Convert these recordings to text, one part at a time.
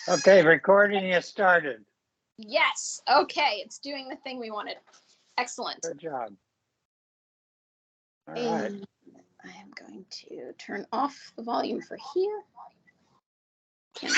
Okay, recording is started. Yes. Okay, it's doing the thing we wanted. Excellent. Good job. All right. And I am going to turn off the volume for here. Camera.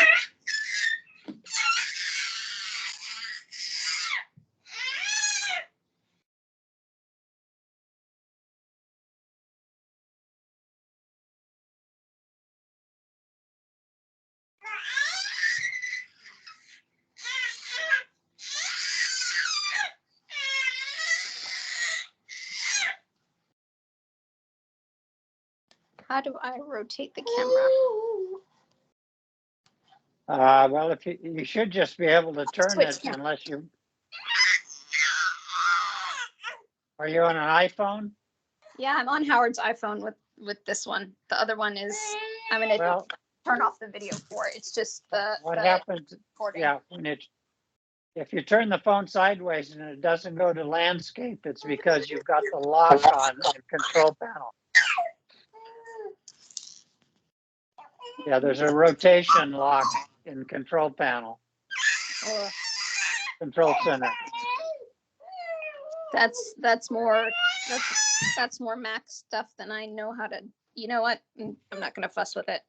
How do I rotate the camera? Well, if you should just be able to turn Switch it camera. unless you. Are you on an iPhone? Yeah, I'm on Howard's iPhone with this one. The other one is I'm gonna Well, turn off the video for it. It's just the what happens? recording. Yeah, if you turn the phone sideways and it doesn't go to landscape, it's because you've got the lock on the control panel. Yeah, there's a rotation lock in control panel, control center. That's more Mac stuff than I know how to. You know what? I'm not gonna fuss with it.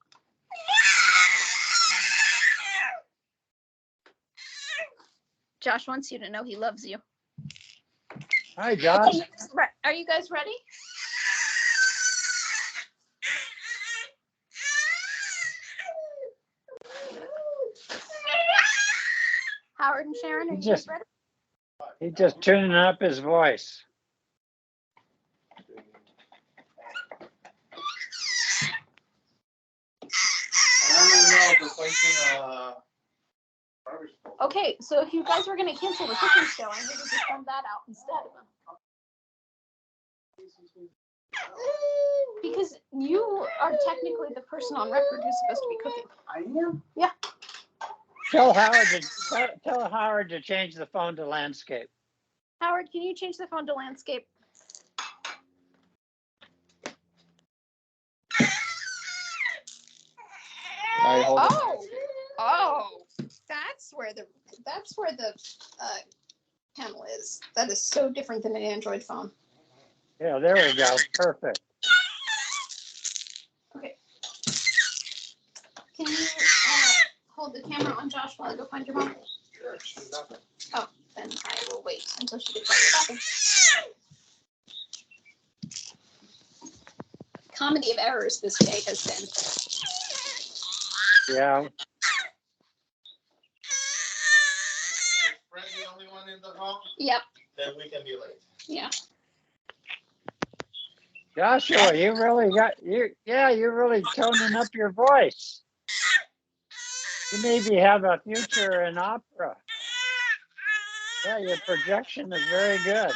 Josh wants you to know he loves you. Hi, Josh. Are you guys ready? Howard and Sharon, are you guys ready? He's just tuning up his voice. Okay, so if you guys were going to cancel the cooking show, I think we should send that out instead. Because you are technically the person on record who's supposed to be cooking. I am? Yeah. Tell Howard to change the phone to landscape. Howard, can you change the phone to landscape? Oh, that's where the panel is. That is so different than an Android phone. Yeah, there we go. Perfect. Okay. Can you hold the camera on, Josh, while I go find your mom? Sure, she's nothing. Oh, then I will wait until she gets out of the bathroom. Comedy of errors this day has been. Yeah. Fred's the only one in the home? Yep. Then we can be late. Yeah. Joshua, you really toning up your voice. You maybe have a future in opera. Yeah, your projection is very good.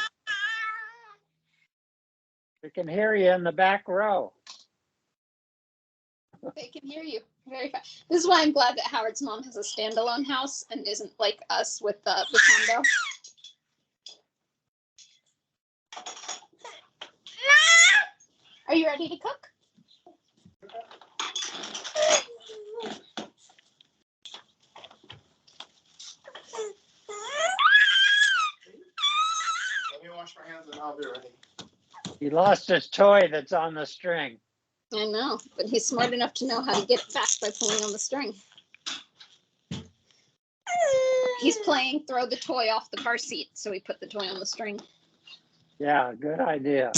We can hear you in the back row. They can hear you very fast. This is why I'm glad that Howard's mom has a standalone house and isn't like us with the condo. Are you ready to cook? Let me wash my hands and I'll be ready. He lost his toy that's on the string. I know, but he's smart enough to know how to get it back by pulling on the string. He's playing throw the toy off the car seat, so he put the toy on the string. Yeah, good idea.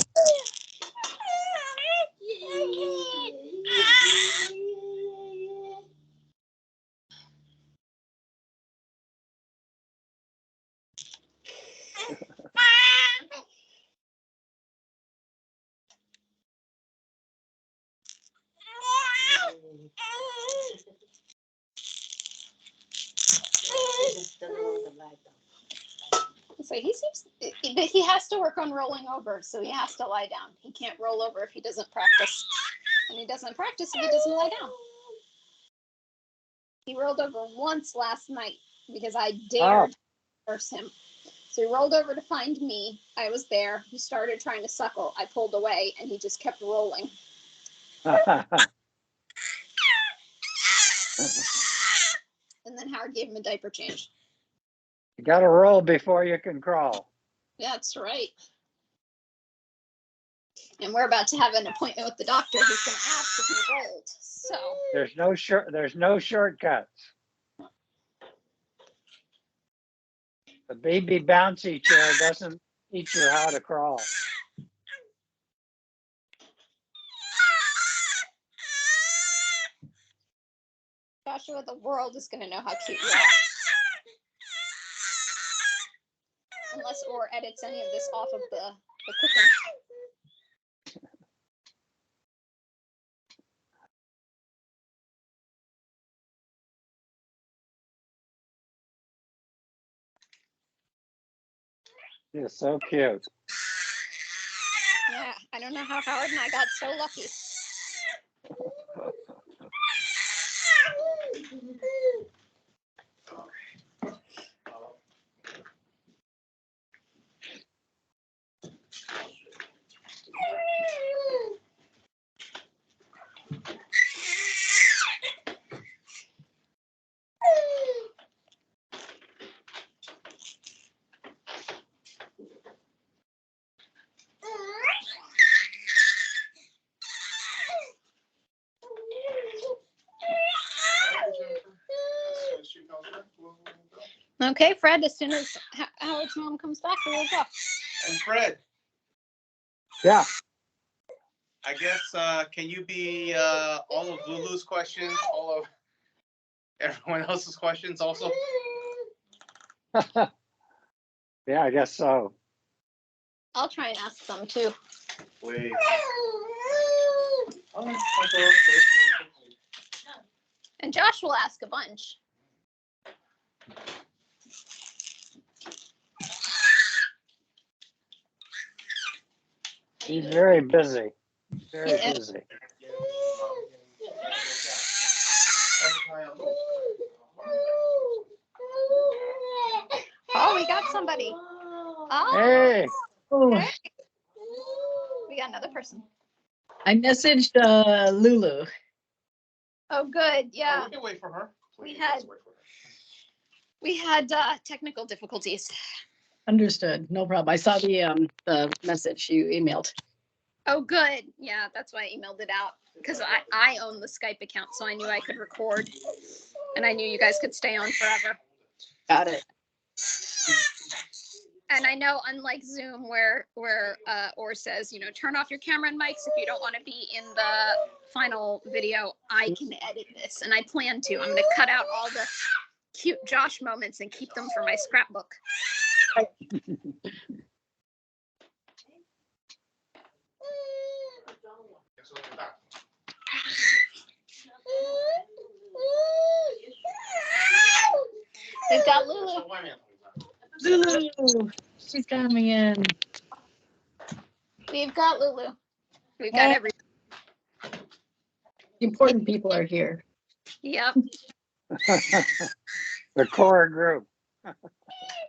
So he has to work on rolling over, so he has to lie down. He can't roll over if he doesn't practice. And he doesn't practice if he doesn't lie down. He rolled over once last night because I dared to force him. So he rolled over to find me. I was there. He started trying to suckle. I pulled away, and he just kept rolling. And then Howard gave him a diaper change. You got to roll before you can crawl. That's right. And we're about to have an appointment with the doctor who's going to ask if he rolled. So There's no shortcuts. The baby bouncy chair doesn't teach you how to crawl. Joshua, the world is going to know how cute you are. Unless Or edits any of this off of the cooking. You're so cute. Yeah, I don't know how Howard and I got so lucky. Okay, Fred, as soon as Howard's mom comes back, we will go. And Fred, Yeah. I guess, can you be all of Lulu's questions, all of everyone else's questions also? Yeah, I guess so. I'll try and ask them too. Wait. And Josh will ask a bunch. He's very busy. Very Yeah. busy. Oh, we got somebody. Oh, Hey. okay. We got another person. I messaged Lulu. Oh, good. Yeah. We can wait for her. We Please, had- let's wait for her. We had technical difficulties. Understood. No problem. I saw the message you emailed. Oh, good. Yeah, that's why I emailed it out. Because I own the Skype account, so I knew I could record. And I knew you guys could stay on forever. Got it. And I know, unlike Zoom, where Or says, you know, turn off your camera and mics if you don't want to be in the final video, I can edit this. And I plan to. I'm going to cut out all the cute Josh moments and keep them for my scrapbook. They've got Lulu. Lulu, she's coming in. We've got Lulu. We've got every. Important people are here. Yep. The core group.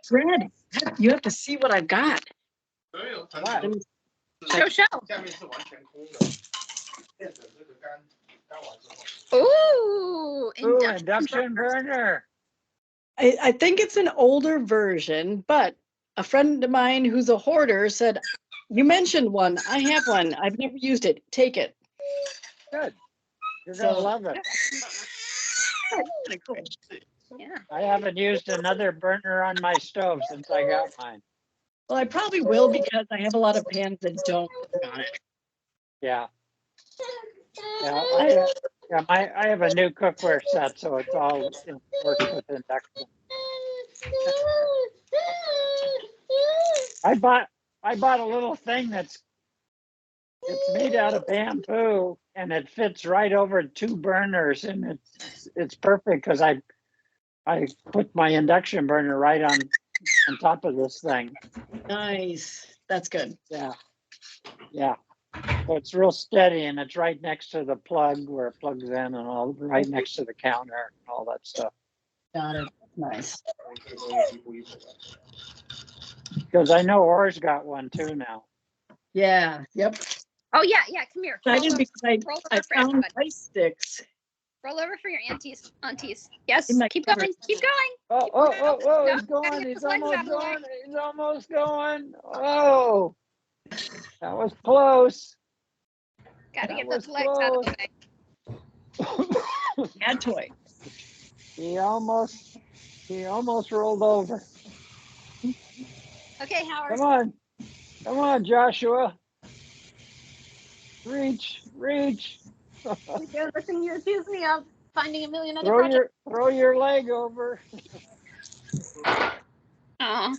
Fred, you have to see what I've got. What? Show. Ooh, Ooh, induction burner. I think it's an older version, but a friend of mine who's a hoarder said, you mentioned one. I have one. I've never used it. Take it. Good. You're gonna So- love it. Cool. Yeah. I haven't used another burner on my stove since I got mine. Well, I probably will because I have a lot of pans that don't work on it. Yeah. Yeah. I have a new cookware set, so it's all works with induction. I bought a little thing it's made out of bamboo and it fits right over 2 burners, and it's perfect because I put my induction burner right on top of this thing. Nice. That's good. Yeah. Yeah. So it's real steady, and it's right next to the plug where it plugs in, and all right next to the counter and all that stuff. Got it. Nice. Because I know Or's got one too now. Yeah. Yep. Oh yeah. Come here. I did because I Roll over, Fred, found bud. ice sticks Roll over for your aunties. Yes, In my keep cover. going. Keep going. Oh, Keep oh, going. oh, oh, No, he's going. gotta get He's those legs almost out of the way. going. He's almost going. Oh, that was close. Gotta That get was those legs out of the way. Bad toy. He almost rolled over. Okay, Howard. Come on, Joshua. Reach. You're doing the thing you accused me of, finding a million other projects. Throw your leg over. Aw.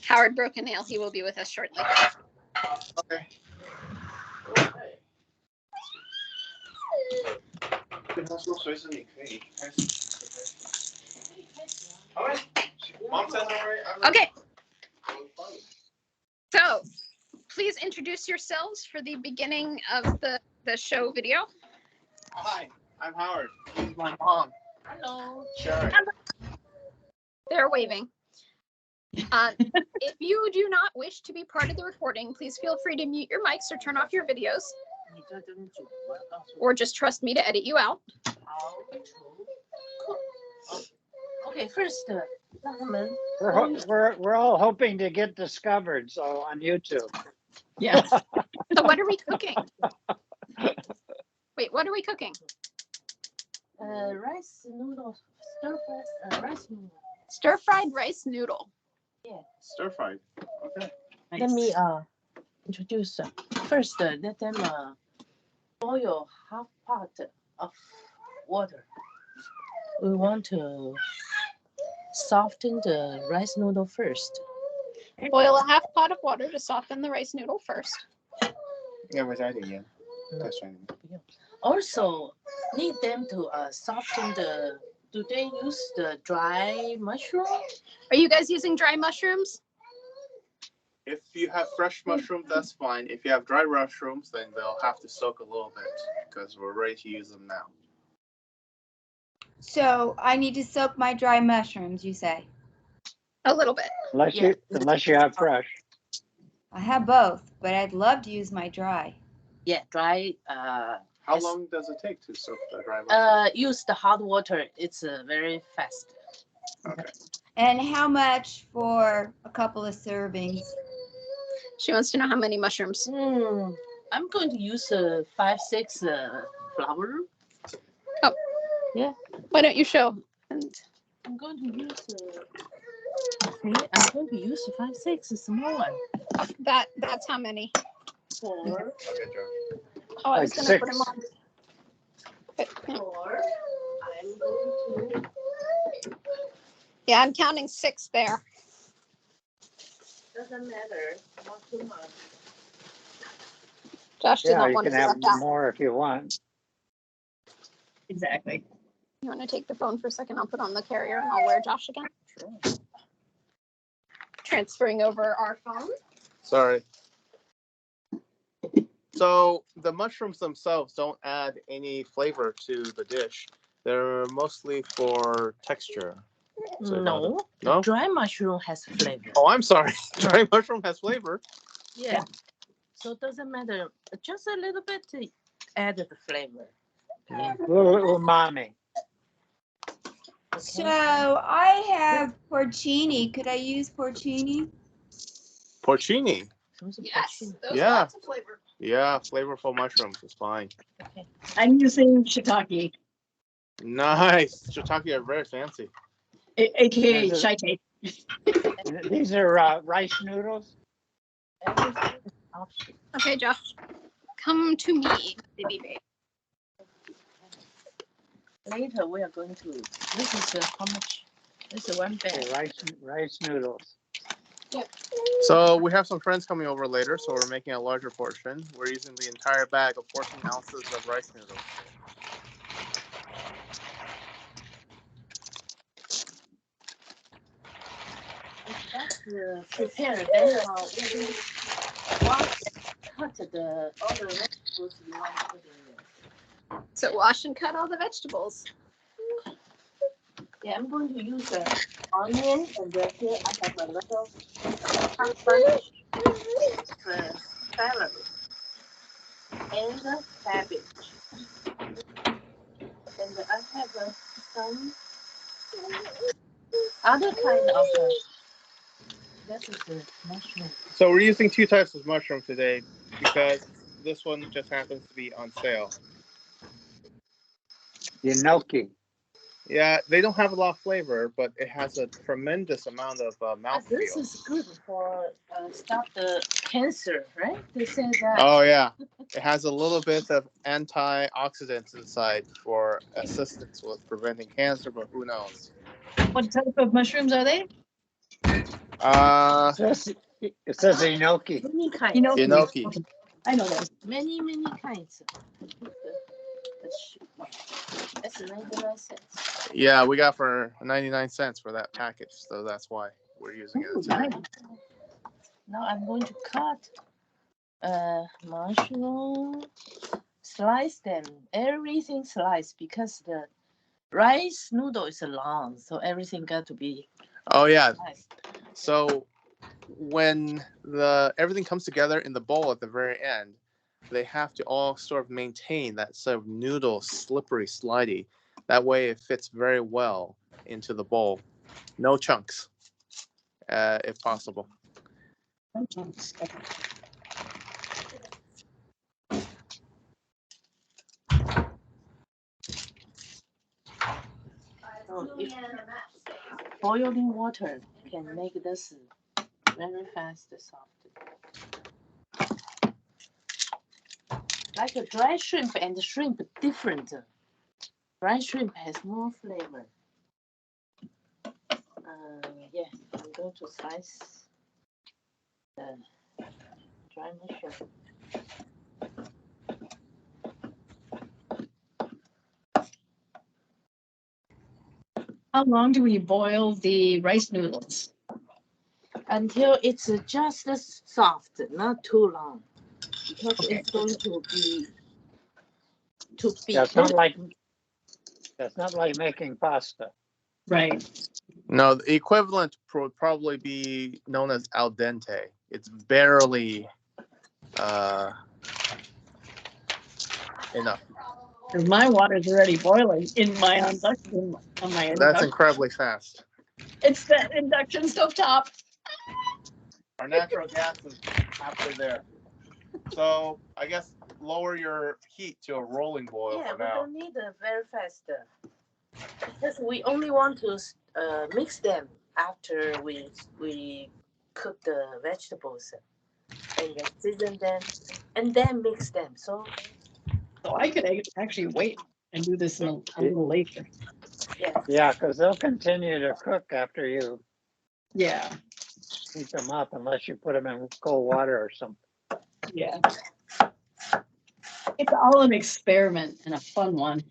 Howard broke a nail. He will be with us shortly. Okay. Okay. So, please introduce yourselves for the beginning of the show video. Hi, I'm Howard. This is my mom. Hello. Sharon. They're waving. If you do not wish to be part of the recording, please feel free to mute your mics or turn off your videos, or just trust me to edit you out. Okay, first, We're all hoping to get discovered. So on YouTube. Yeah. So what are we cooking? Wait, what are we cooking? rice noodles, stir-fried rice noodle. Stir-fried rice noodle. Stir fried. Okay. Let me introduce. First, let them boil half pot of water. We want to soften the rice noodle first. Boil a half pot of water to soften the rice noodle first. Also, need them to soften the. Do they use the dry mushroom? Are you guys using dry mushrooms? If you have fresh mushrooms, that's fine. If you have dry mushrooms, then they'll have to soak a little bit because we're ready to use them now. So I need to soak my dry mushrooms, you say? A little bit. Unless you have fresh. I have both, but I'd love to use my dry. Yeah, dry. How long does it take to soak the dry mushrooms? Use the hot water. It's very fast. Okay. And how much for a couple of servings? She wants to know how many mushrooms. I'm going to use 5-6 flour. Oh. Yeah. Why don't you show? And I'm going to use. I'm going to use 5-6, a small one. that's how many. 4. Okay, Joe. Oh, I was Like gonna put them 6. on. But, yeah. 4. I'm going to. Yeah, I'm counting 6 there. Doesn't matter. Not too much. Josh did Yeah, not you want can to be have left out. more if you want. Exactly. You want to take the phone for a second? I'll put on the carrier and I'll wear Josh again. Sure. Transferring over our phone. Sorry. So the mushrooms themselves don't add any flavor to the dish. They're mostly for texture. So No. No? Dry mushroom has flavor. Oh, I'm sorry. Dry mushroom has flavor. Yeah. So it doesn't matter. Just a little bit to add the flavor. Okay. Little umami. So I have porcini. Could I use porcini? Porcini. Yes, those Yeah. lots of flavor. Yeah, flavorful mushrooms is fine. Okay. I'm using shiitake, Nice. Shiitake are very fancy. aka Those are- shiitake. These are rice noodles. Everything is optional. Okay, Josh. Come to me, baby. Later we are going to. This is how much? This is 1 bag. Rice noodles. So we have some friends coming over later, so we're making a larger portion. We're using the entire bag of 14 ounces of rice noodles. That's prepared. Then we will wash and cut all the vegetables you want to put in there. So wash and cut all the vegetables. Yeah, I'm going to use the onion, and then here I have a little bunch celery and the cabbage. And I have some other kind of that is the mushroom. So we're using 2 types of mushroom today because this one just happens to be on sale. Gnocchi. Yeah, they don't have a lot of flavor, but it has a tremendous amount of This mouthfeel. is good for stop the cancer, right? They say that. Oh yeah, it has a little bit of antioxidants inside for assistance with preventing cancer, but who knows? What type of mushrooms are they? It says gnocchi. Many kinds. Gnocchi. Okay. I know those. Many kinds. That's 99 cents. Yeah, we got for 99 cents for that package, so that's why we're using Ooh, it today. nice. Now I'm going to cut mushroom, slice them, everything sliced because the rice noodle is long, so everything got to be Oh yeah, sliced. so when everything comes together in the bowl at the very end, they have to all sort of maintain that sort of noodle slippery slidey. That way it fits very well into the bowl. No chunks, if possible. So if boiling water can make this very fast soft. Like a dry shrimp and shrimp different. Dry shrimp has more flavor. Yeah, I'm going to slice the dry mushroom. How long do we boil the rice noodles? Until it's just soft, not too long, because Okay. it's going to be That's not like making pasta. Right. No, the equivalent would probably be known as al dente. It's barely enough. Because my water's already boiling in my induction. On my That's induction. incredibly fast. It's that induction stovetop. Our natural gas is halfway there. So I guess lower your heat to a rolling boil Yeah, for we now. don't need a very fast because we only want to mix them after we cook the vegetables and then season them and then mix them. So I could actually wait and do this a little later. yeah, Yeah, because they'll continue to cook after you Yeah. heat them up, unless you put them in cold water or something. Yeah. It's all an experiment and a fun one.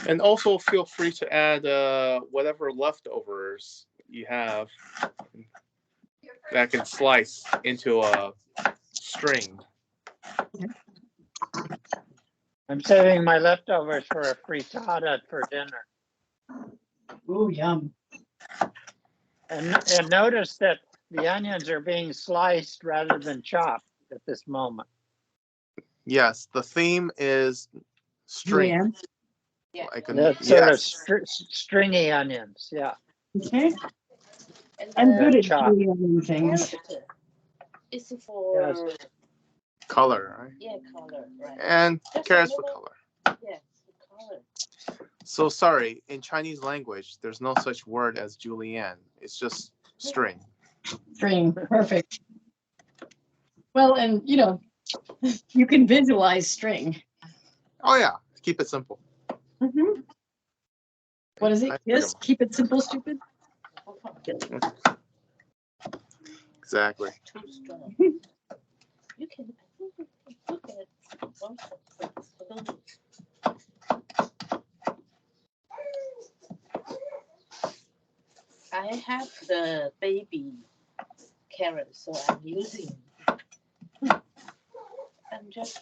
And also feel free to add whatever leftovers you have that can slice into a string. I'm saving my leftovers for a frittata for dinner. Oh, yum. And notice that the onions are being sliced rather than chopped at this moment. Yes, the theme is string. Julianne. yeah. Like That sort of yes. stringy onions, yeah. Okay. And I'm good at chopped. doing things. carrot is for Yes. Color, right? yeah color, right? And Just a carrots for little- color. Yeah, color. So sorry, in Chinese language, there's no such word as julienne. It's just string. String. Perfect. Well, and you can visualize string. Oh yeah, keep it simple. Mm-hmm. What is it? Yes. Keep it simple, stupid. Exactly. Too strong. You can look at I have the baby carrot, so I'm using I'm just.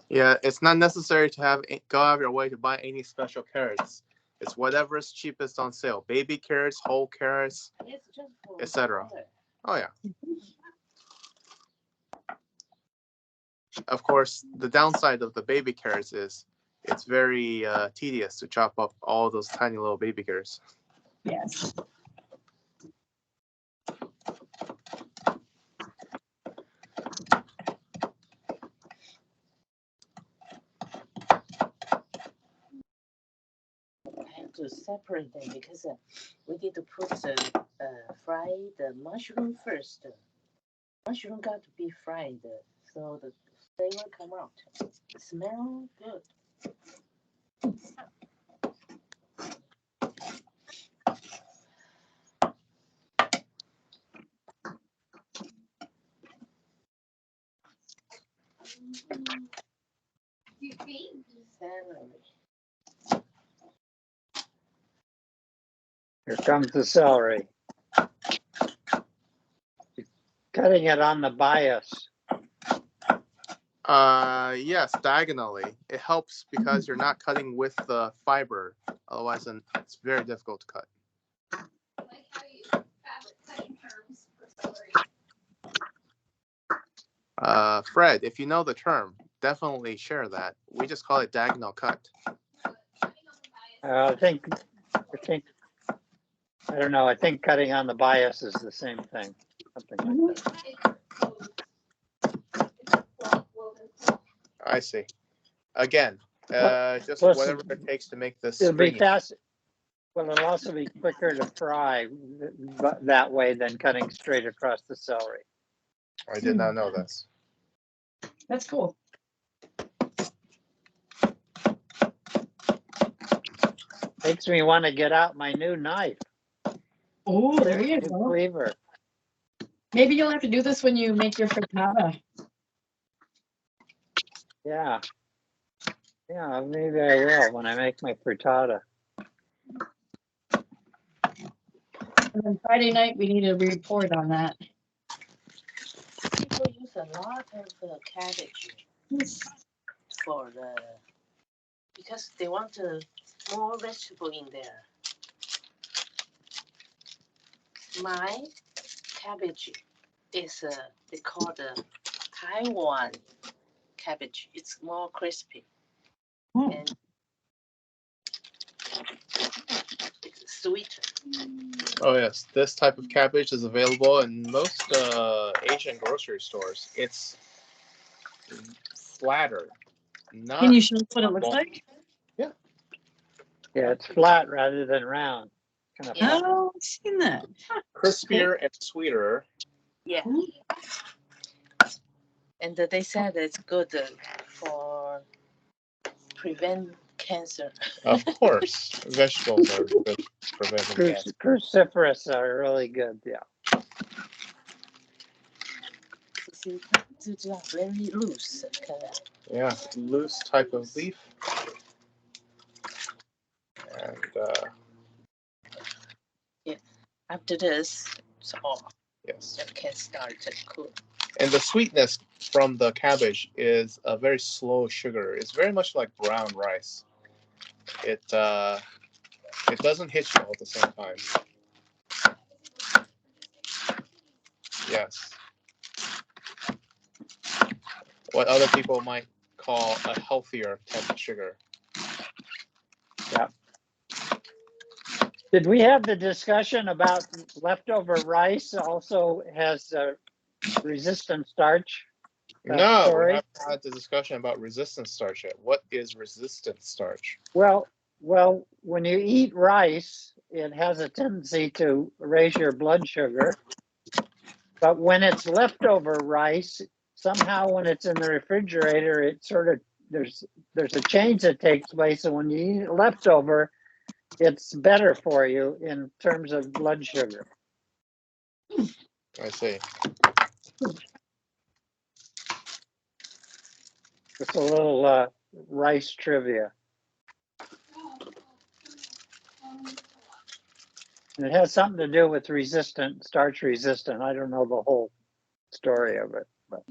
Yeah, it's not necessary to go out of your way to buy any special carrots. It's whatever is cheapest on sale. Baby carrots, whole carrots, It's just for etc. color. Oh yeah. Of course, the downside of the baby carrots is it's very tedious to chop up all those tiny little baby carrots. Yes. I have to separate them because we need to put fry the mushroom first. Mushroom got to be fried so the flavor come out. Smell good. Celery. Here comes the celery. Cutting it on the bias. Yes, diagonally. It helps because you're not cutting with the fiber. Otherwise, then it's very difficult to cut. Like how you fabric cutting terms for celery. Fred, if you know the term, definitely share that. We just call it diagonal cut. I think, I don't know. I think cutting on the bias is the same thing. Something like that. I see. Again, just Plus, whatever it takes to make this it'll be stringy. fast. Well, it'll also be quicker to fry that way than cutting straight across the celery. I did not know this. That's cool. Makes me want to get out my new knife. Oh, there you New go. cleaver. Maybe you'll have to do this when you make your frittata. Yeah. Yeah, maybe I will when I make my frittata. And then Friday night, we need a report on that. People use a lot of cabbage for because they want more vegetable in there. My cabbage is they call the Taiwan cabbage. It's more crispy and it's sweeter. Oh yes, this type of cabbage is available in most Asian grocery stores. It's flatter, not. Can you show us what it looks like? Yeah, it's flat rather than round. Kind of flat. Oh, I've seen that. Crispier and sweeter. Yeah. And they said it's good for prevent cancer. Of course, vegetables are good for preventing cancer. Cruciferous are really good. Yeah. Very loose. Yeah, loose type of leaf. And after this, it's all. yes. You can start to cook. And the sweetness from the cabbage is a very slow sugar. It's very much like brown rice. It doesn't hit you all at the same time. Yes. What other people might call a healthier type of sugar. Yeah. Did we have the discussion about leftover rice also has resistant starch? No, story? we haven't had the discussion about resistant starch yet. What is resistant starch? Well, when you eat rice, it has a tendency to raise your blood sugar. But when it's leftover rice, somehow when it's in the refrigerator, it sort of there's a change that takes place. And when you eat it leftover, it's better for you in terms of blood sugar. I see. It's a little rice trivia. And it has something to do with starch resistant. I don't know the whole story of it, but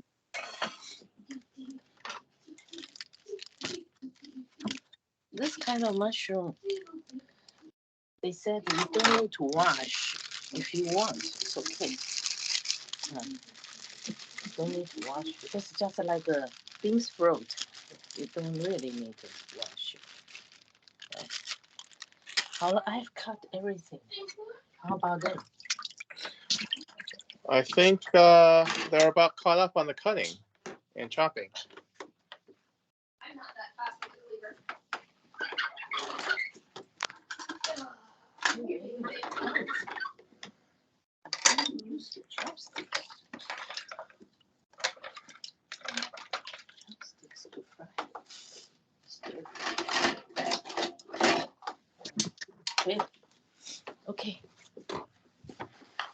this kind of mushroom, they said you don't need to wash if you want. It's okay. Don't need to wash because it's just like a bean sprout. You don't really need to wash it. Right. How I've cut everything. How about them? I think they're about caught up on the cutting and chopping. I'm not that fast with the lever. Use the chopsticks. Chopsticks to fry. Okay. Okay.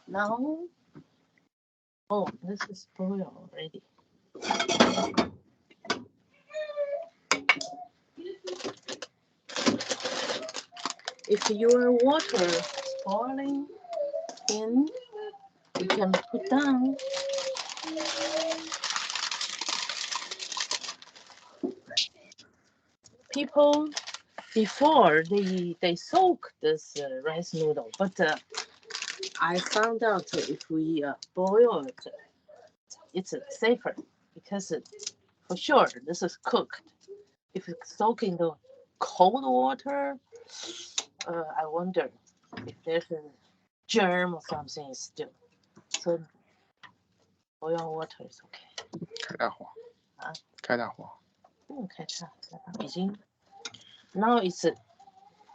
Now, oh, this is boiled already. If your water is boiling in, you can put down. People before they soak this rice noodle, but I found out if we boil it, it's safer because for sure this is cooked. If it's soaked in the cold water, I wonder if there's a germ or something still. So boil water is okay. 开大火，啊，开大火。看它已经 now it's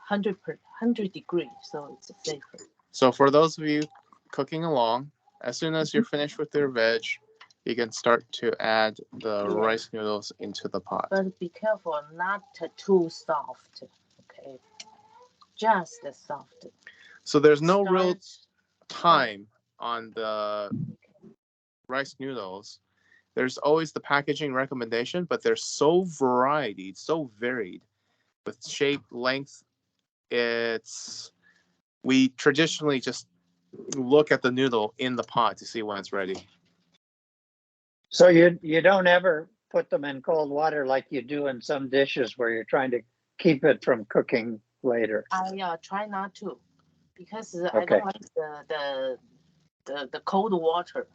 100 degrees, so it's safer. So for those of you cooking along, as soon as you're finished with your veg, you can start to add the rice noodles into the pot. But be careful, not too soft. Okay, just soft. So there's no real Starch. time on the rice noodles. There's always the packaging recommendation, but they're so varied, so varied with shape, length. We traditionally just look at the noodle in the pot to see when it's ready. So you don't ever put them in cold water like you do in some dishes where you're trying to keep it from cooking later. I try not to because I Okay. don't like the cold water.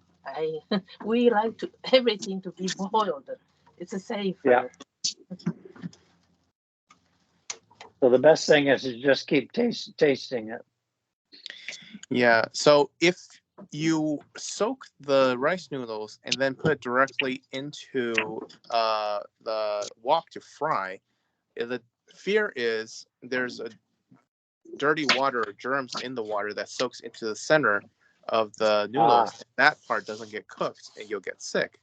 We like to everything to be boiled. It's safer. Yeah. So the best thing is to just keep tasting it. Yeah. So if you soak the rice noodles and then put it directly into the wok to fry, the fear is there's a dirty water or germs in the water that soaks into the center of the noodles. That part doesn't get cooked and you'll get sick.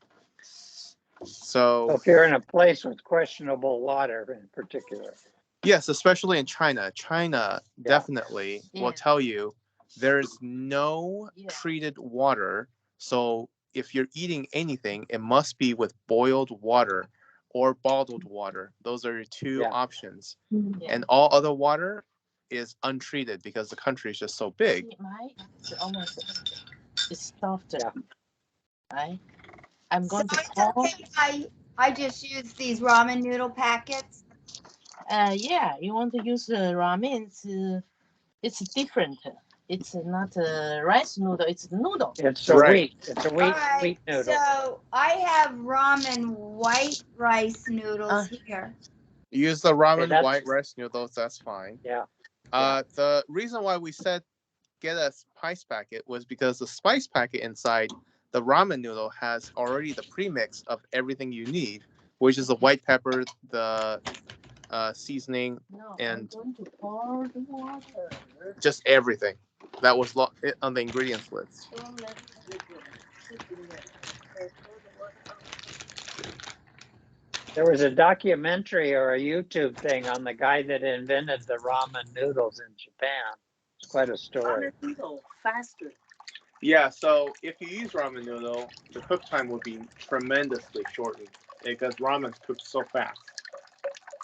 So if you're in a place with questionable water in particular. Yes, especially in China. China definitely will tell you there's no treated water. So if you're eating anything, it must be with boiled water or bottled water. Those are your two options. And all other water is untreated because the country is just so big. It's softer. Yeah. Right? I'm going to it's call. okay. I just use these ramen noodle packets. Yeah, you want to use ramen, it's different. It's not a rice noodle, it's noodle. It's a wheat. It's a wheat noodle. So I have ramen white rice noodles here. Use the ramen white rice noodles, that's fine. Yeah. The reason why we said get a spice packet was because the spice packet inside the ramen noodle has already the premix of everything you need, which is the white pepper, the seasoning, and I'm going to pour the water. Just everything that was on the ingredients list. There was a documentary or a YouTube thing on the guy that invented the ramen noodles in Japan. It's quite a story. Ramen noodle faster. Yeah, so if you use ramen noodle, the cook time would be tremendously shortened because ramen's cooked so fast.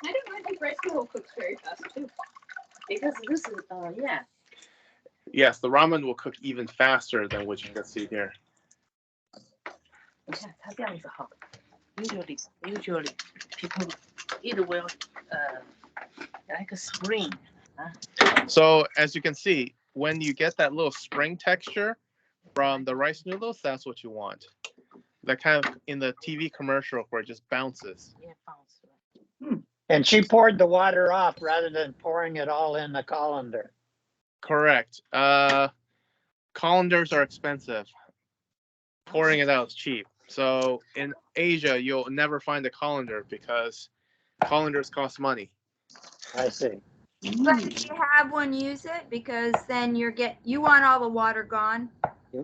I think rice noodle cooks very fast too. Because this is, Yes, the ramen will cook even faster than what you can see here. Usually people eat will like a spring. So as you can see, when you get that little spring texture from the rice noodles, that's what you want. That kind of in the TV commercial where it just bounces. Yeah, bounce. And she poured the water off rather than pouring it all in the colander. Correct. Colanders are expensive. Pouring it out is cheap. So in Asia, you'll never find a colander because colanders cost money. I see. But if you have one, use it because then you want all the water gone.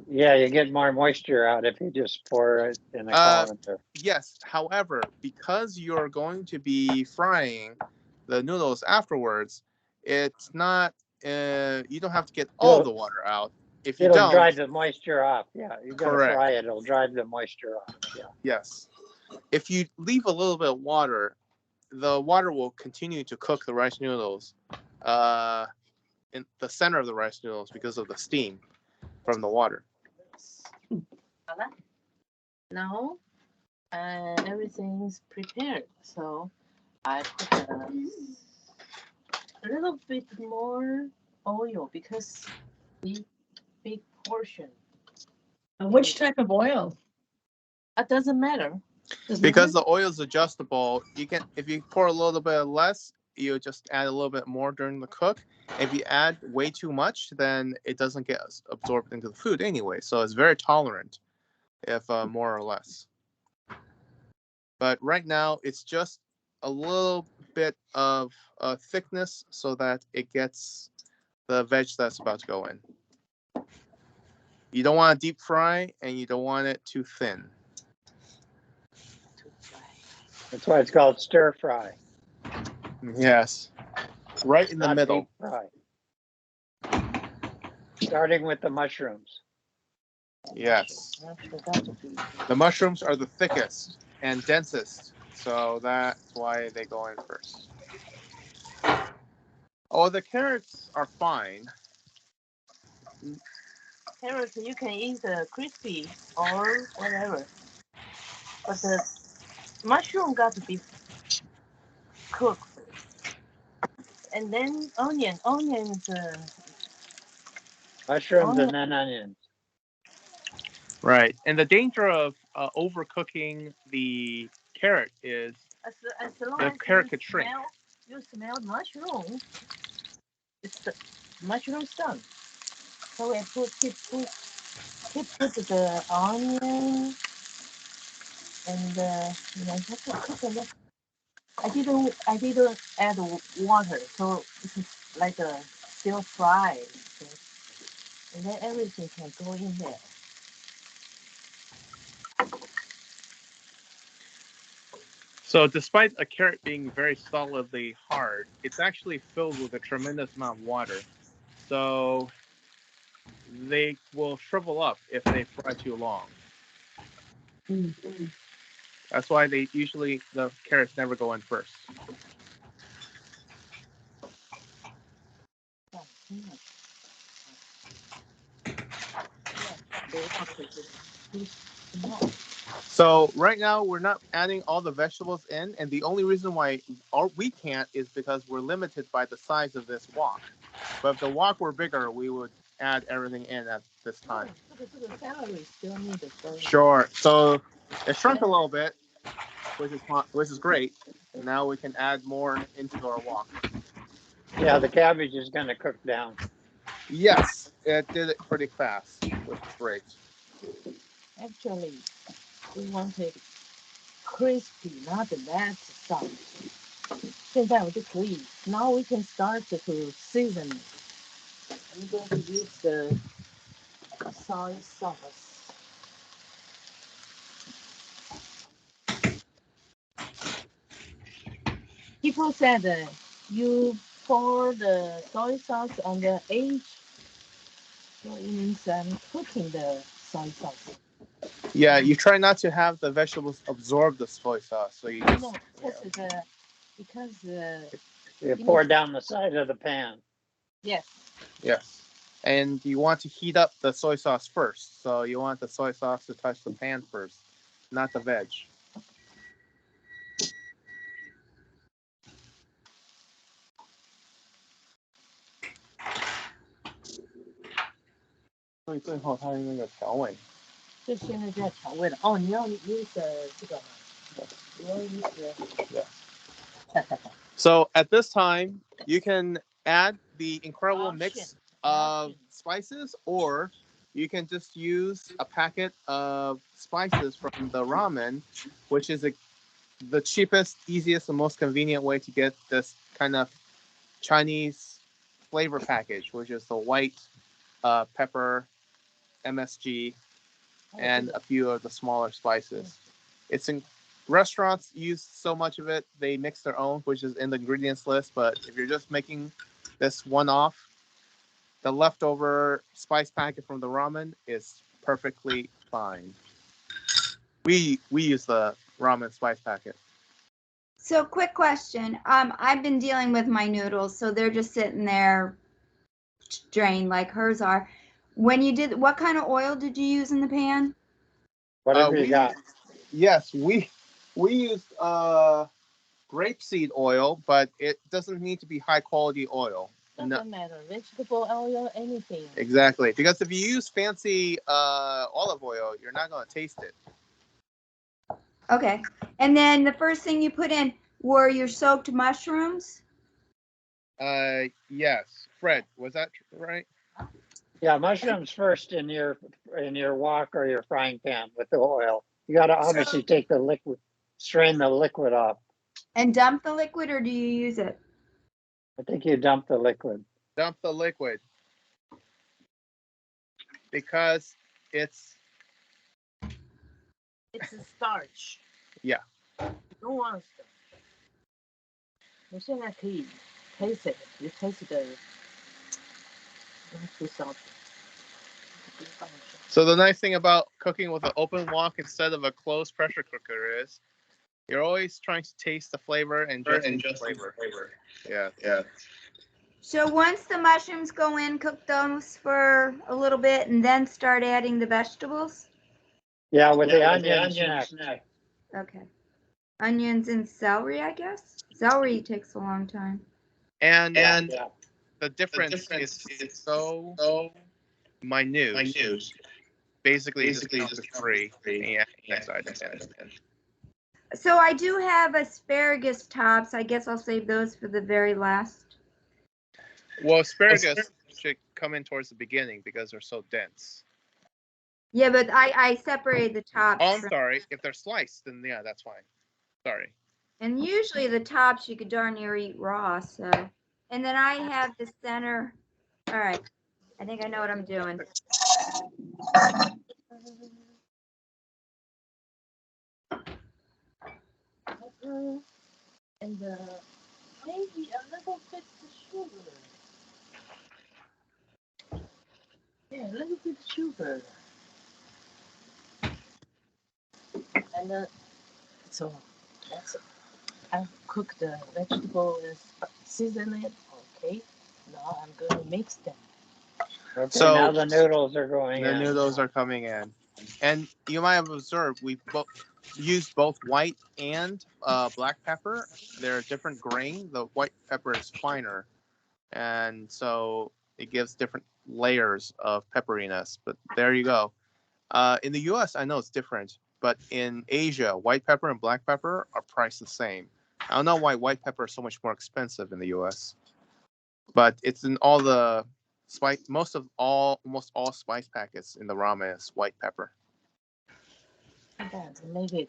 Yeah, you get more moisture out if you just pour it in a colander. Yes. However, because you're going to be frying the noodles afterwards, it's not. You don't have to get all the water out. If you It'll don't, drive the moisture off. Yeah, you're gonna Correct. fry it. It'll drive the moisture off. Yeah. yes. If you leave a little bit of water, the water will continue to cook the rice noodles in the center of the rice noodles because of the steam from the water. Now, everything's prepared. So I put a little bit more oil because big portion. Which type of oil? It doesn't matter. Because the oil is adjustable, you can if you pour a little bit less, you just add a little bit more during the cook. If you add way too much, then it doesn't get absorbed into the food anyway. So it's very tolerant, if more or less. But right now, it's just a little bit of thickness so that it gets the veg that's about to go in. You don't want to deep fry, and you don't want it too thin. That's why it's called stir fry. Yes. Right in the Not middle. deep fry. Starting with the mushrooms. Yes. The mushrooms are the thickest and densest, so that's why they go in first. Oh, the carrots are fine. Carrots you can eat crispy or whatever, but the mushroom got to be cooked first, and then onions. Mushrooms and then onions. Right. And the danger of overcooking the carrot is as long the as carrot could shrink. You smell mushroom. It's the mushroom's done. So we put the onion and just cook it. I didn't add water, so it's like a still fry, and then everything can go in there. So despite a carrot being very solidly hard, it's actually filled with a tremendous amount of water. So they will shrivel up if they fry too long. That's why the carrots never go in first. So right now we're not adding all the vegetables in, and the only reason why we can't is because we're limited by the size of this wok. But if the wok were bigger, we would add everything in at this time. Celery still need the celery. Sure. So it shrunk a little bit, which is great. Now we can add more into our wok. Yeah, the cabbage is going to cook down. Yes, it did it pretty fast, which is great. Actually, we want it crispy, not that soft. 现在我就可以 Now we can start to season it. I'm going to use the soy sauce. People said you pour the soy sauce on the edge, so it means I'm cooking the soy sauce. Yeah, you try not to have the vegetables absorb the soy sauce, so you just No, because You pour down the side of the pan. yes. Yes. And you want to heat up the soy sauce first. So you want the soy sauce to touch the pan first, not the veg. 所以最后它是那个调味。就现在在调味了。哦，你要 use 这个吗？你要 use So at this time, you can add the incredible mix of spices, or you can just use a packet of spices from the ramen, which is the cheapest, easiest, and most convenient way to get this kind of Chinese flavor package, which is the white pepper, MSG, and a few of the smaller spices. It's in restaurants use so much of it, they mix their own, which is in the ingredients list. But if you're just making this one off, the leftover spice packet from the ramen is perfectly fine. We use the ramen spice packet. So quick question. I've been dealing with my noodles, so they're just sitting there drained like hers are. When you did, what kind of oil did you use in the pan? Whatever you got. Yes, we used grapeseed oil, but it doesn't need to be high quality oil. Doesn't matter, vegetable oil, anything. Exactly, because if you use fancy olive oil, you're not going to taste it. Okay. And then the first thing you put in were your soaked mushrooms? Yes. Fred, was that right? Yeah, mushrooms first in your wok or your frying pan with the oil. You got to obviously take the liquid, strain the liquid off. And dump the liquid, or do you use it? I think you dump the liquid. Dump the liquid because it's a starch. Yeah. You don't want to. 我现在可以 taste it. You taste the too salty. So the nice thing about cooking with an open wok instead of a closed pressure cooker is you're always trying to taste the flavor and just the flavor. Yeah. So once the mushrooms go in, cook those for a little bit and then start adding the vegetables? Yeah, with the onions next. Okay. Onions and celery, I guess? Celery takes a long time. And the difference is so minute. Basically just free. Yeah, next item. So I do have asparagus tops. I guess I'll save those for the very last. Well, asparagus should come in towards the beginning because they're so dense. Yeah, but I separated the tops. Oh, I'm sorry. If they're sliced, then yeah, that's fine. Sorry. And usually the tops you could darn near eat raw, so. And then I have the center. All right. I think I know what I'm doing. And maybe a little bit sugar. Yeah, a little bit sugar. And so that's I cook the vegetable and season it. Okay, now I'm going to mix them. Okay, So now the noodles are going the in. noodles are coming in, and you might have observed we used both white and black pepper. They're a different grain. The white pepper is finer, and so it gives different layers of pepperiness. But there you go. In the U.S., I know it's different, but in Asia, white pepper and black pepper are priced the same. I don't know why white pepper is so much more expensive in the U.S., but it's in all the spice. Almost all spice packets in the ramen is white pepper. That maybe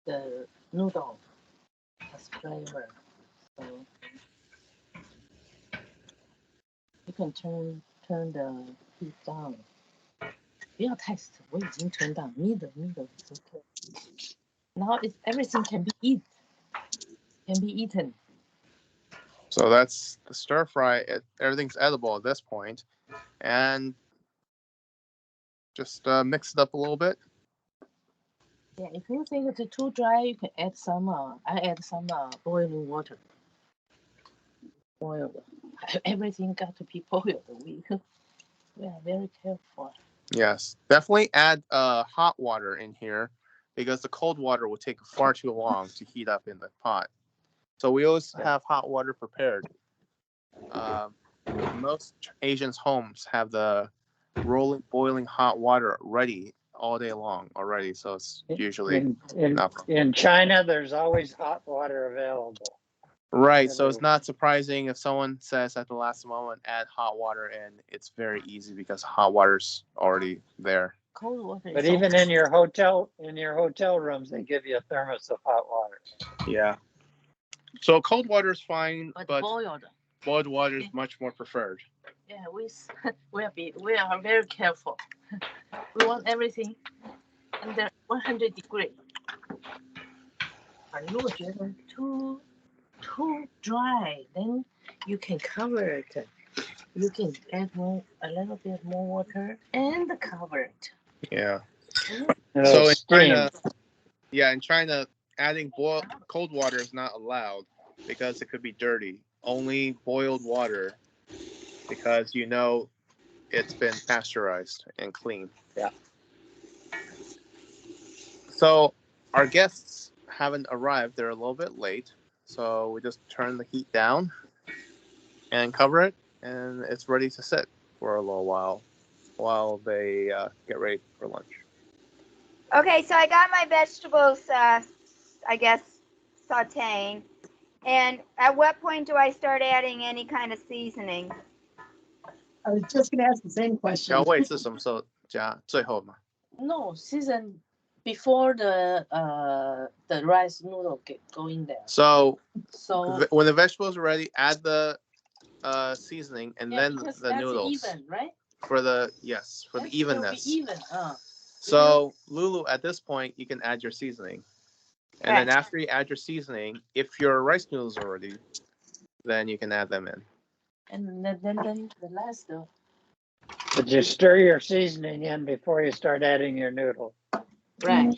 the noodle has flavor. So you can turn the heat down. 不要太死，我已经 turn down. Middle is okay. Now everything can be eaten. So that's the stir fry. Everything's edible at this point, and just mix it up a little bit. Yeah, if you think it's too dry, you can add some. I add some boiling water. Boiled. Everything got to be boiled. We are very careful. Yes, definitely add hot water in here because the cold water will take far too long to heat up in the pot. So we always have hot water prepared. Most Asians' homes have the rolling, boiling hot water ready all day long already. So it's usually not in China, there's always hot water available. right. So it's not surprising if someone says at the last moment add hot water in. It's very easy because hot water's already there. Cold water. But even in your hotel rooms, they give you a thermos of hot water. Yeah. So cold water is fine, but boiled water is much more preferred. Yeah, we are very careful. We want everything under 100 degrees. 如果觉得 too dry, then you can cover it. You can add a little bit more water and cover it. Yeah. And So in steam. China, adding cold water is not allowed because it could be dirty. Only boiled water, because it's been pasteurized and clean. Yeah. So our guests haven't arrived. They're a little bit late. So we just turn the heat down and cover it, and it's ready to sit for a little while they get ready for lunch. Okay, so I got my vegetables, I guess, sauteing. And at what point do I start adding any kind of seasoning? I was just going to ask the same question. 调味是什么时候加？最后吗？ No, season before the rice noodle go in there. So So when the vegetables are ready, add the seasoning and then the noodles. Even, right? For the evenness. Even. So Lulu, at this point, you can add your seasoning, and then after you add your seasoning, if your rice noodles are ready, then you can add them in. And then the last. But you stir your seasoning in before you start adding your noodle. Right.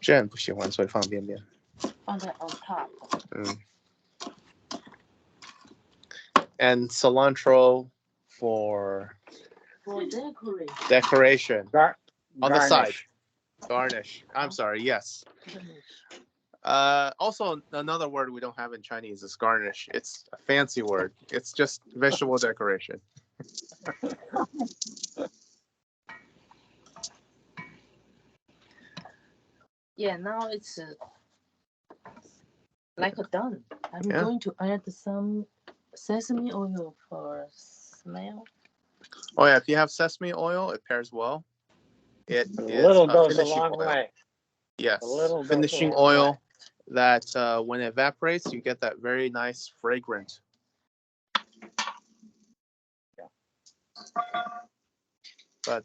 Jen 不喜欢，所以放边边。On top. And cilantro for decoration. On the side. Garnish. I'm sorry. Yes. Also, another word we don't have in Chinese is garnish. It's a fancy word. It's just vegetable decoration. Yeah, now it's like done. I'm going to add some sesame oil for smell. Oh yeah, if you have sesame oil, it pairs well. It A is little a goes a finishing long oil. way. Yes, A little goes finishing a long oil way. that when it evaporates, you get that very nice fragrant. But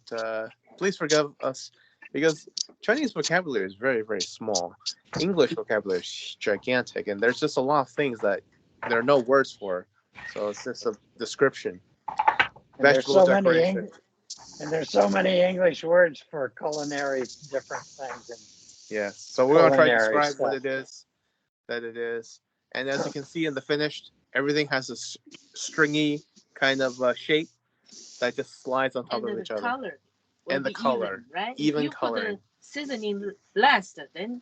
please forgive us because Chinese vocabulary is very, very small. English vocabulary is gigantic, and there's just a lot of things that there are no words for. So it's just a description. And there's so many English words for culinary different things. Yes. So we're going to try to describe stuff. what it is, that it is. And as you can see in the finished, everything has a stringy kind of shape that just slides on top of each other. And the color, even, right? Even if you coloring. Put the seasoning last, then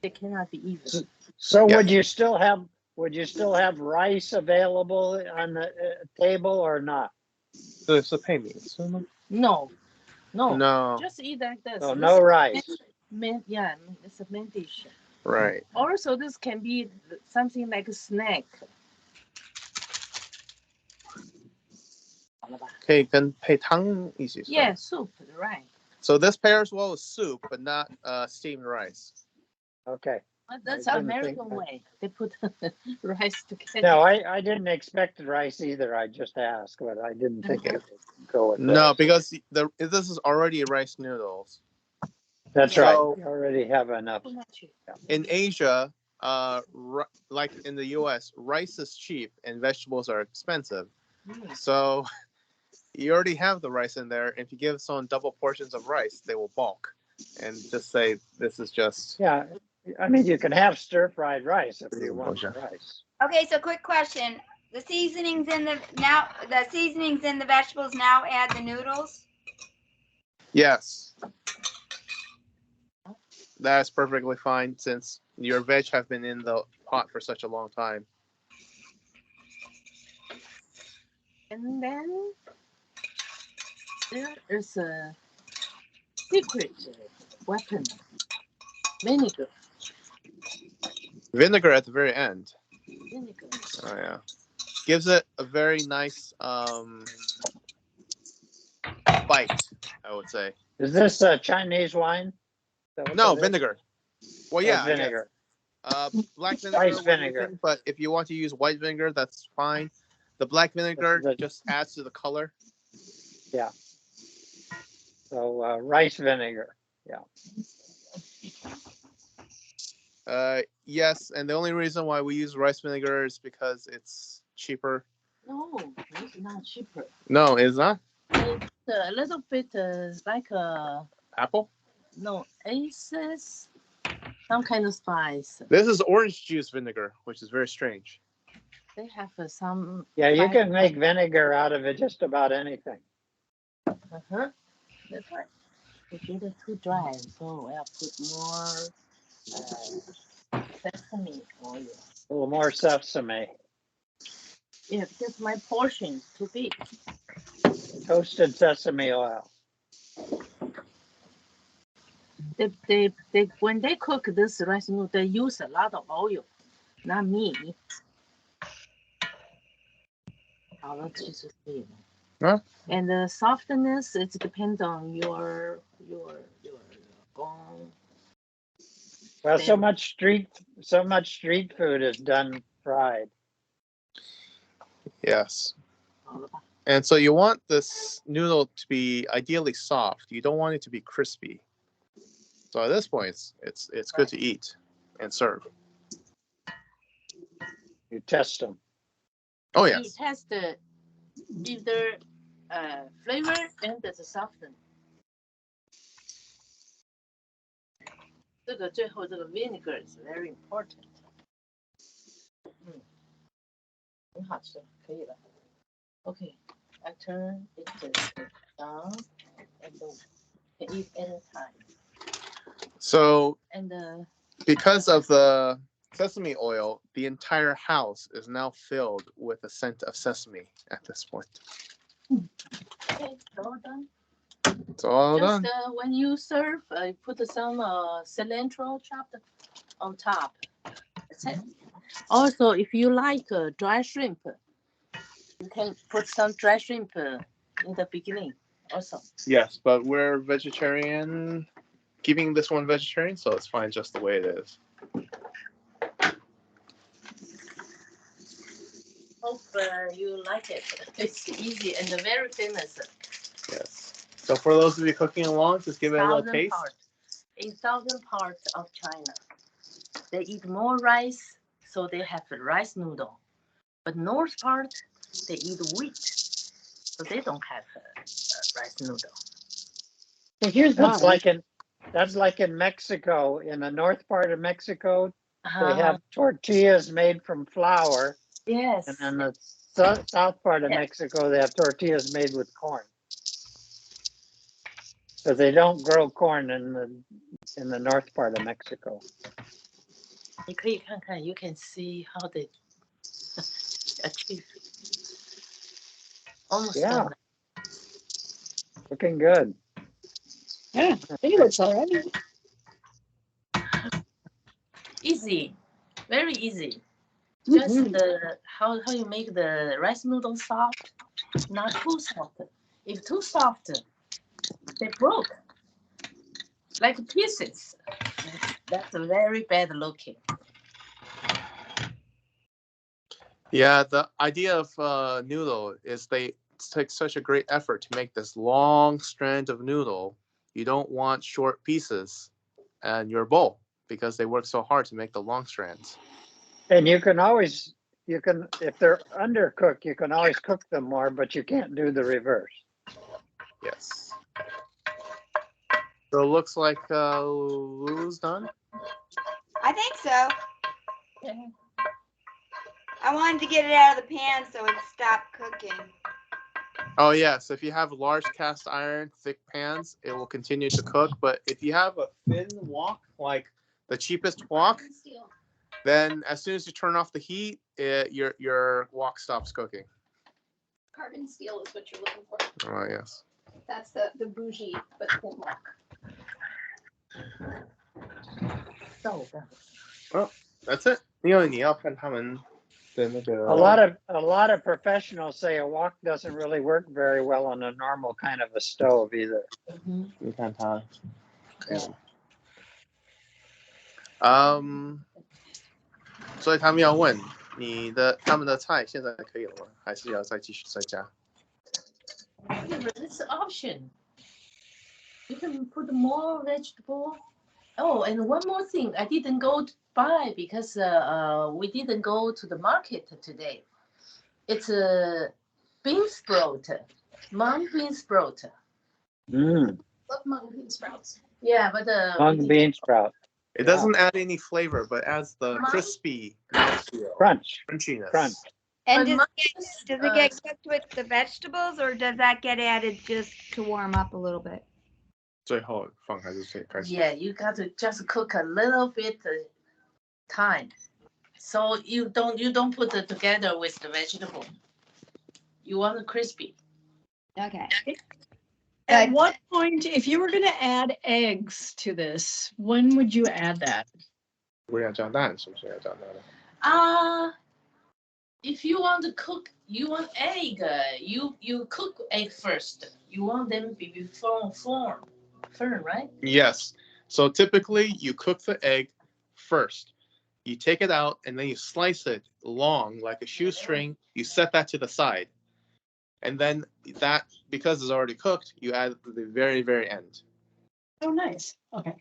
it cannot be even. So would you still have rice available on the table or not? So it's a pay me. No. No. Just eat like this. So no rice. It's a main dish. Right. Also, this can be something like a snack. 可以跟配汤一起吃。Yeah, soup, right. So this pairs well with soup, but not steamed rice. Okay. That's the American way. They put rice together. No, I didn't expect rice either. I just asked, but I didn't think it would go with that. No, because this is already rice noodles. That's right. You already have enough. In Asia, like in the U.S., rice is cheap and vegetables are expensive. So you already have the rice in there. If you give someone double portions of rice, they will balk and just say, this is just... Yeah, I mean, you can have stir-fried rice if you want the rice. Okay, so quick question. The seasonings in the vegetables now add the noodles? Yes. That's perfectly fine since your veg have been in the pot for such a long time. And then There is a secret weapon. Vinegar. Vinegar at the very end. Vinegar. Oh yeah, gives it a very nice bite, I would say. Is this Chinese wine? Is that what No, that is? vinegar. Well, Oh, yeah, I guess. vinegar. Black Spice vinegar we're vinegar. using, but if you want to use white vinegar, that's fine. The black vinegar the- just adds to the color. Yeah. So rice vinegar. Yes, and the only reason why we use rice vinegar is because it's cheaper. No, it's not cheaper. No, it's not. It's a little bit like a Apple? no aces, some kind of spice. This is orange juice vinegar, which is very strange. They have some. Yeah, you spice. can make vinegar out of it just about anything. Uh-huh. That's right. It's either too dry, so I'll put more sesame oil. A little more sesame. Yeah, because my portion is too big. Toasted sesame oil. They when they cook this rice noodle, they use a lot of oil, not me. 好了，其实可以了。Huh? And the softness, it depends on your own. Well, so much street food is done fried. Yes. 好了吧？ And so you want this noodle to be ideally soft. You don't want it to be crispy. So at this point, it's good to eat and serve. You test them. Oh You yes. test either flavor and the soften. 这个最后这个 vinegar is very important. 很好吃，可以了。Okay, I turn it down and can eat anytime. So And because of the sesame oil, the entire house is now filled with the scent of sesame at this point. okay, it's all done. It's all Just done. when you serve, put some cilantro chopped on top. That's it. Also, if you like dry shrimp, you can put some dry shrimp in the beginning also. Yes, but we're vegetarian, keeping this one vegetarian, so it's fine just the way it is. Hope you like it. It's easy and very famous. Yes. So for those of you cooking along, just give it a little taste. In southern parts of China, they eat more rice, so they have a rice noodle. But north part, they eat wheat, so they don't have a rice noodle. So here's That's mine. like in Mexico. In the north part of Mexico, they have tortillas made from flour. Yes. And in the south part of Mexico, they have tortillas made with corn. Because they don't grow corn in the north part of Mexico. 你可以看看, you can see how they achieve. Almost Yeah. done. Looking good. Yeah, I think it looks all right. Easy, very easy. Just Mhm. how you make the rice noodle soft, not too soft. If too soft, they broke like pieces. That's very bad looking. Yeah, the idea of noodle is they take such a great effort to make this long strand of noodle. You don't want short pieces in your bowl because they work so hard to make the long strands. And if they're undercooked, you can always cook them more, but you can't do the reverse. Yes. So it looks like Lulu's done. I think so. Yeah. I wanted to get it out of the pan so it stopped cooking. Oh yes, if you have large cast iron, thick pans, it will continue to cook. But if you have a thin wok, like the cheapest wok, then as soon as you turn off the heat, your wok stops cooking. Carbon steel is what you're looking for. Oh yes. That's the bougie but full look. So the Oh, that's it. 因为你要看他们的那个 A lot of professionals say a wok doesn't really work very well on a normal kind of a stove either. 你看它可以了吗？所以他们要问他们的菜现在可以了吗？还是要再继续再加？ Yeah, but it's an option. You can put more vegetable. Oh, and one more thing, I didn't go to buy because we didn't go to the market today. It's a bean sprout, mung bean sprout. Mm, Love mung bean sprouts. Yeah, but mung bean sprout. It doesn't add any flavor, but adds the Mung? crispy mouthfeel, Crunch. crunchiness. Crunch. And But does it get cooked with the vegetables, or does that get added just to warm up a little bit? 最后放还是最开始？ Yeah, you got to just cook a little bit time. So you don't put it together with the vegetable. You want it crispy. Okay. At what point, if you were going to add eggs to this, when would you add that? 不是要加蛋，是不是要加蛋的？ If you want to cook, you want egg. You cook egg first. You want them to be firm, right? Yes. So typically you cook the egg first. You take it out and then you slice it long like a shoestring. You set that to the side. And then that, because it's already cooked, you add at the very, very end. Oh, nice. Okay.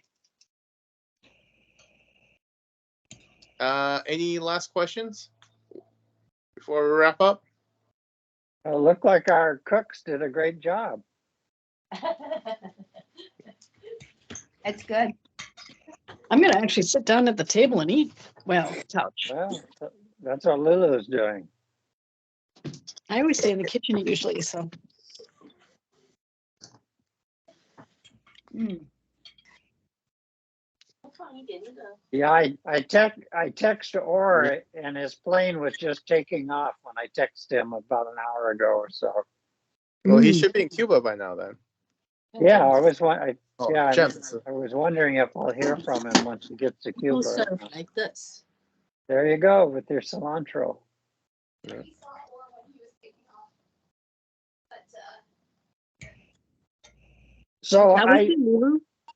Any last questions before we wrap up? It looked like our cooks did a great job. That's good. I'm going to actually sit down at the table and eat. Well, couch. Well, that's what Lulu's doing. I always stay in the kitchen usually, so. Mm. Yeah, I text Orr and his plane was just taking off when I texted him about an hour ago or so. Well, he should be in Cuba by now then. Yeah, I was wondering if I'll hear from him once he gets to People Cuba. serve like this. There you go with your cilantro. We saw Orr when he was taking off. But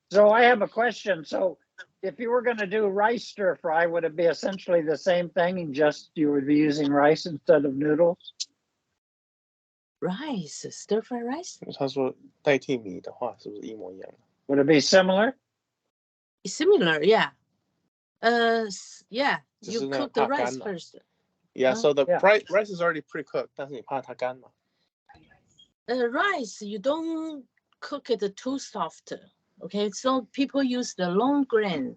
So I have a question. So if you were going to do rice stir fry, would it be essentially the same thing and just you would be using rice instead of noodles? Rice, stir fry rice. 他说代替米的话，是不是一模一样的？ Would it be similar? Similar, yeah. Yeah. 只是 You 那个 cook the 怕干 rice 嘛 first. Yeah, so the Yeah. rice is already pre-cooked, 但是你怕它干嘛？ Rice, you don't cook it too soft. Okay, so people use the long grain.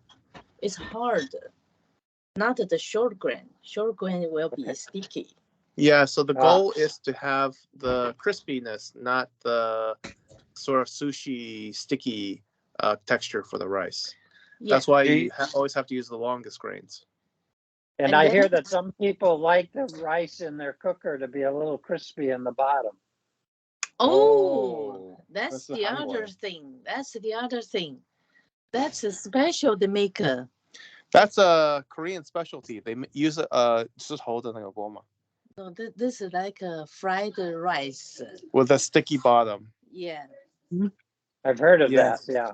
It's hard, not the short grain. Short grain will be sticky. Yeah, so the goal is to have the crispiness, not the sort of sushi sticky texture for the rice. Yeah. That's why you always have to use the longest grains. And And I then- hear that some people like the rice in their cooker to be a little crispy in the bottom. Oh, that's that's the the Hangul. other thing. That's the other thing. That's a special they make. That's a Korean specialty. They use 石头的那个锅嘛 No, this is like a fried rice. with a sticky bottom. Yeah. I've heard of Yes. that. Yeah.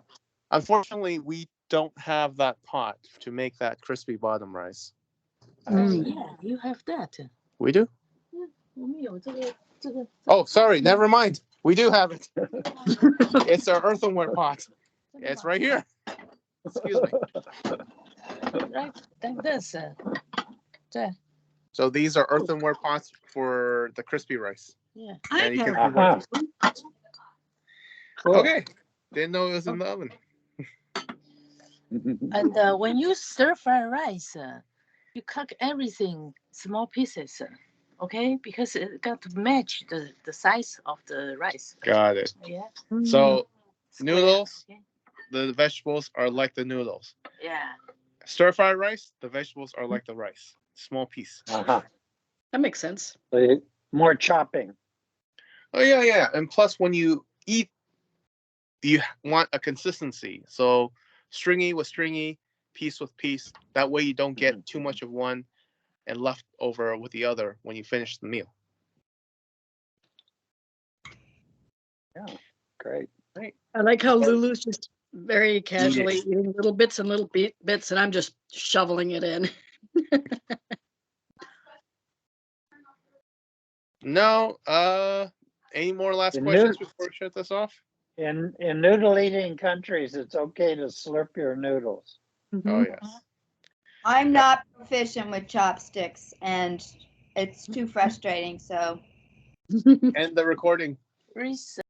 Unfortunately, we don't have that pot to make that crispy bottom rice. Yeah, you have that. We do? 我们有这个 Oh, sorry. Never mind. We do have it. It's our earthenware pot. It's right here. Excuse me. Right, like this. 对 So these are earthenware pots for the crispy rice. Yeah. And you can Uh-huh. Cool. Okay. Didn't know it was in the oven. And when you stir fry rice, you cut everything small pieces. Okay, because it got to match the size of the rice. Got it. Yeah. So Square, noodles, okay? the vegetables are like the noodles. Yeah. Stir fry rice, the vegetables are like the rice. Small piece. Uh-huh. That makes sense. So more chopping. Oh yeah. And plus when you eat you want a consistency. So stringy with stringy, piece with piece. That way you don't get too much of one and left over with the other when you finish the meal. Yeah, great. Right. I like how Lulu's just very casually eating little bits and little bits, and I'm just shoveling it in. No. Any more last The questions nood- before we shut this off? In noodle eating countries, it's okay to slurp your noodles. Oh Mhm. yes. I'm not proficient with chopsticks, and it's too frustrating. So End the recording. Reset.